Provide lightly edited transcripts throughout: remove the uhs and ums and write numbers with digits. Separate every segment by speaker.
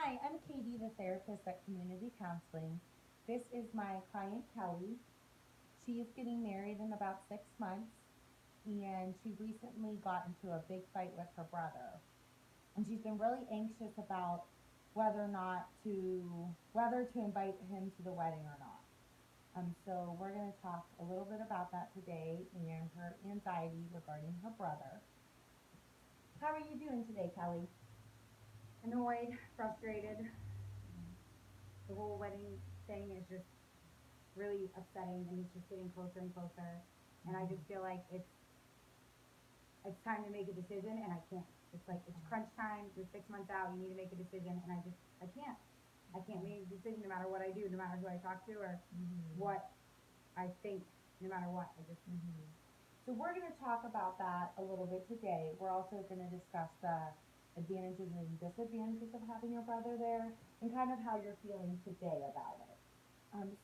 Speaker 1: Hi, I'm Katie, the therapist at Community Counseling. This is my client Kelly. She is getting married in about 6 months, and she recently got into a big fight with her brother. And she's been really anxious about whether to invite him to the wedding or not. So we're going to talk a little bit about that today and her anxiety regarding her brother. How are you doing today, Kelly?
Speaker 2: Annoyed, frustrated. The whole wedding thing is just really upsetting, and it's just getting closer and closer. And I just feel like it's time to make a decision, and I can't. It's like it's crunch time. You're 6 months out. You need to make a decision, and I can't. I can't make a decision no matter what I do, no matter who I talk to, or
Speaker 1: Mm-hmm.
Speaker 2: what I think. No matter what, I just
Speaker 1: Mm-hmm. So we're going to talk about that a little bit today. We're also going to discuss the advantages and disadvantages of having your brother there and kind of how you're feeling today about it.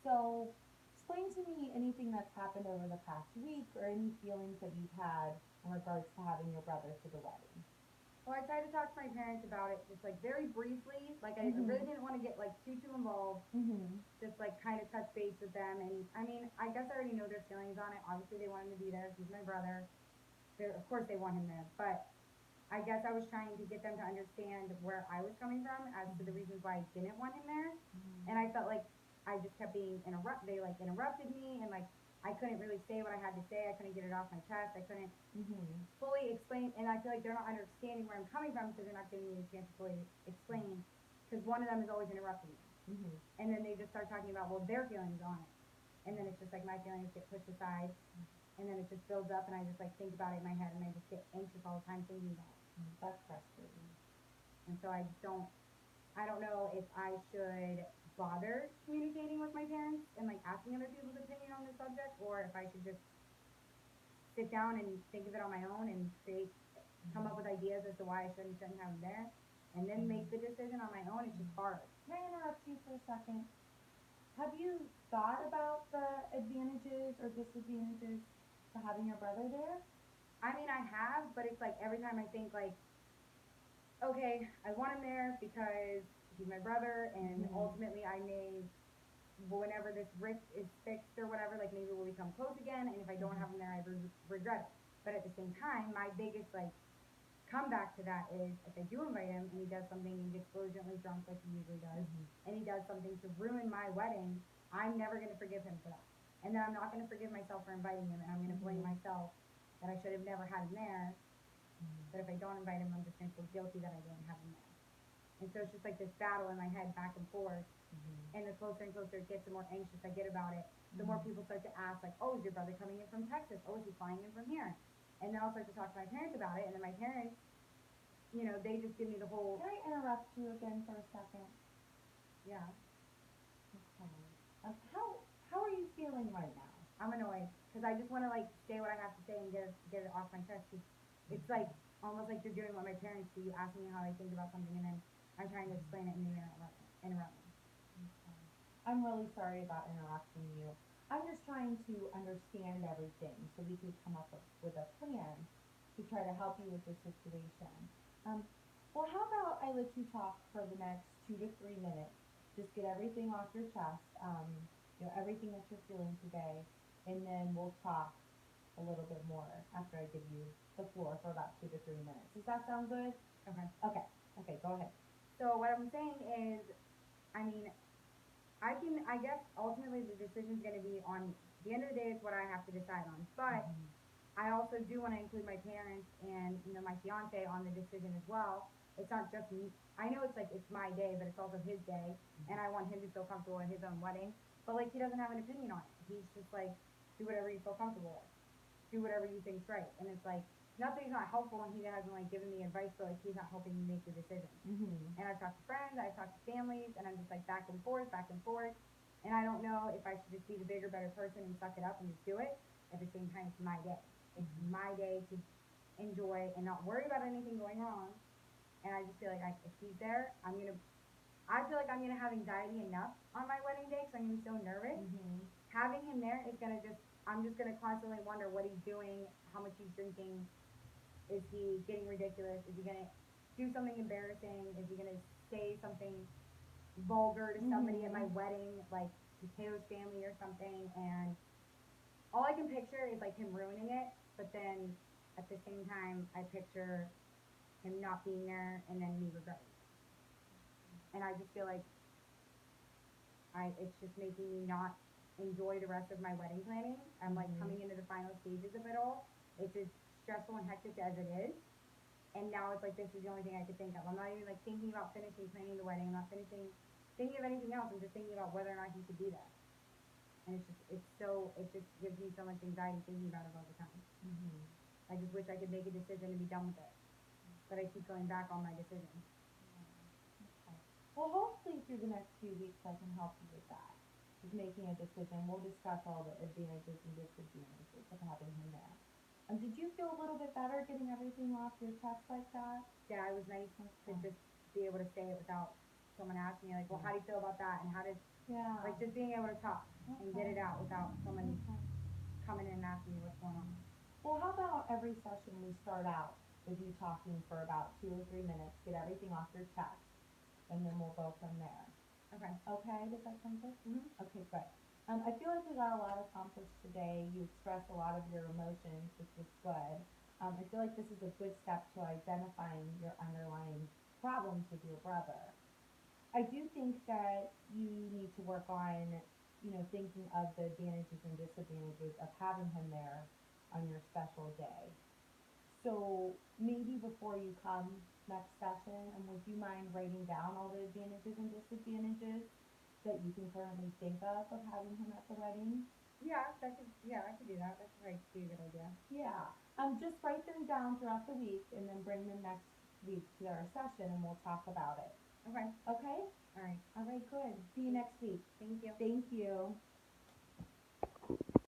Speaker 1: So explain to me anything that's happened over the past week or any feelings that you've had in regards to having your brother to the wedding.
Speaker 2: Well, I tried to talk to my parents about it just like very briefly. Like I
Speaker 1: Mm-hmm.
Speaker 2: really didn't want to get like too involved.
Speaker 1: Mm-hmm.
Speaker 2: Just like kind of touch base with them. And I mean, I guess I already know their feelings on it. Obviously, they want him to be there. He's my brother. Of course, they want him there. But I guess I was trying to get them to understand where I was coming from as to the reasons why I didn't want him there. And I felt like I just kept being interrupted. They like interrupted me, and like I couldn't really say what I had to say. I couldn't get it off my chest. I couldn't
Speaker 1: Mm-hmm.
Speaker 2: fully explain, and I feel like they're not understanding where I'm coming from because they're not giving me a chance to fully explain. Because one of them is always interrupting me,
Speaker 1: Mm-hmm.
Speaker 2: and then they just start talking about well their feelings on it, and then it's just like my feelings get pushed aside, and then it just builds up, and I just like think about it in my head, and I just get anxious all the time thinking about it,
Speaker 1: That's frustrating.
Speaker 2: and so I don't know if I should bother communicating with my parents and like asking other people's opinion on the subject, or if I should just sit down and think of it on my own and come up with ideas as to why I should and shouldn't have them there, and then make the decision on my own. It's just hard.
Speaker 1: Can I interrupt you for a second? Have you thought about the advantages or disadvantages to having your brother there?
Speaker 2: I mean, I have, but it's like every time I think like, okay, I want him there because he's my brother, and
Speaker 1: Mm-hmm.
Speaker 2: ultimately I may, whenever this rift is fixed or whatever, like maybe we'll become close again. And if I don't
Speaker 1: Mm-hmm.
Speaker 2: have him there, I regret it. But at the same time, my biggest like comeback to that is if I do invite him and he does something and gets belligerently drunk like he usually does,
Speaker 1: Mm-hmm.
Speaker 2: and he does something to ruin my wedding, I'm never going to forgive him for that. And then I'm not going to forgive myself for inviting him, and I'm going to blame
Speaker 1: Mm-hmm.
Speaker 2: myself that I should have never had him there. But if
Speaker 1: Mm-hmm.
Speaker 2: I don't invite him, I'm just going to feel guilty that I didn't have him there. And so it's just like this battle in my head back and forth. And the closer and closer it gets, the more anxious I get about it. The more
Speaker 1: Mm-hmm.
Speaker 2: people start to ask, like, oh, is your brother coming in from Texas? Oh, is he flying in from here? And then I'll start to talk to my parents about it. And then my parents, they just give me the
Speaker 1: Can
Speaker 2: whole,
Speaker 1: I interrupt you again for a second?
Speaker 2: yeah,
Speaker 1: Okay. How are you feeling right now?
Speaker 2: I'm annoyed because I just want to like say what I have to say and get it off my chest. Cause it's like almost like you're doing what my parents do. You ask me how I think about something, and then I'm trying to explain it, and then you interrupt me.
Speaker 1: Okay. I'm really sorry about interrupting you. I'm just trying to understand everything so we could come up with a plan to try to help you with this situation. Um, well, how about I let you talk for the next 2 to 3 minutes? Just get everything off your chest, everything that you're feeling today, and then we'll talk a little bit more after I give you the floor for about 2 to 3 minutes. Does that sound good?
Speaker 2: Okay.
Speaker 1: Okay. Okay, go ahead.
Speaker 2: So what I'm saying is, I mean, I guess ultimately the decision's going to be on me. At the end of the day, it's what I have to decide on. But
Speaker 1: Mm-hmm.
Speaker 2: I also do want to include my parents and my fiance on the decision as well. It's not just me. I know it's like it's my day, but it's also his day, and I want him to feel comfortable at his own wedding. But like he doesn't have an opinion on it. He's just like do whatever you feel comfortable with, do whatever you think's right, and it's like not that he's not helpful and he hasn't like given me advice, but like he's not helping me make the decision.
Speaker 1: Mm-hmm.
Speaker 2: And I've talked to friends, I've talked to families, and I'm just like back and forth. And I don't know if I should just be the bigger, better person and suck it up and just do it. At the same time, it's my day. It's my day to enjoy and not worry about anything going wrong. And I just feel like if he's there, I feel like I'm gonna have anxiety enough on my wedding day because I'm gonna be so nervous.
Speaker 1: Mm-hmm.
Speaker 2: Having him there is gonna I'm just gonna constantly wonder what he's doing, how much he's drinking, is he getting ridiculous? Is he gonna do something embarrassing? Is he gonna say something vulgar to somebody at my
Speaker 1: Mhm.
Speaker 2: wedding, like to Teo's family or something, and all I can picture is like him ruining it, but then at the same time, I picture him not being there and then me regretting it. And I just feel like it's just making me not enjoy the rest of my wedding planning. I'm like
Speaker 1: Mhm.
Speaker 2: coming into the final stages of it all. It's as stressful and hectic as it is. And now it's like this is the only thing I could think of. I'm not even like thinking about finishing planning the wedding. I'm not finishing thinking of anything else. I'm just thinking about whether or not he should be there. And it just gives me so much anxiety thinking about it all the time.
Speaker 1: Mhm.
Speaker 2: I just wish I could make a decision and be done with it. But I keep going back on my decision.
Speaker 1: Yeah. Okay. Well, hopefully through the next few weeks I can help you with that. With making a decision. We'll discuss all the advantages and disadvantages of having him there. Did you feel a little bit better getting everything off your chest like that?
Speaker 2: Yeah, it was nice to
Speaker 1: Okay.
Speaker 2: just be able to say it without someone asking me like, well, how do you feel about that? And how did
Speaker 1: Yeah.
Speaker 2: like just being able to talk and get
Speaker 1: Okay.
Speaker 2: it out without someone
Speaker 1: Okay.
Speaker 2: coming in and asking me what's going on.
Speaker 1: Well, how about every session we start out with you talking for about 2 or 3 minutes, get everything off your chest, and then we'll go from there.
Speaker 2: Okay.
Speaker 1: Okay, does that sound good?
Speaker 2: Mhm.
Speaker 1: Okay, good. I feel like we got a lot accomplished today. You expressed a lot of your emotions, which was good. I feel like this is a good step to identifying your underlying problems with your brother. I do think that you need to work on, thinking of the advantages and disadvantages of having him there on your special day. So maybe before you come next session, would you mind writing down all the advantages and disadvantages that you can currently think of having him at the wedding?
Speaker 2: Yeah, I could do that. That could probably be a good idea.
Speaker 1: Yeah. Just write them down throughout the week and then bring them next week to our session and we'll talk about it.
Speaker 2: Okay.
Speaker 1: Okay?
Speaker 2: All right.
Speaker 1: All right, good. See you next week.
Speaker 2: Thank you.
Speaker 1: Thank you.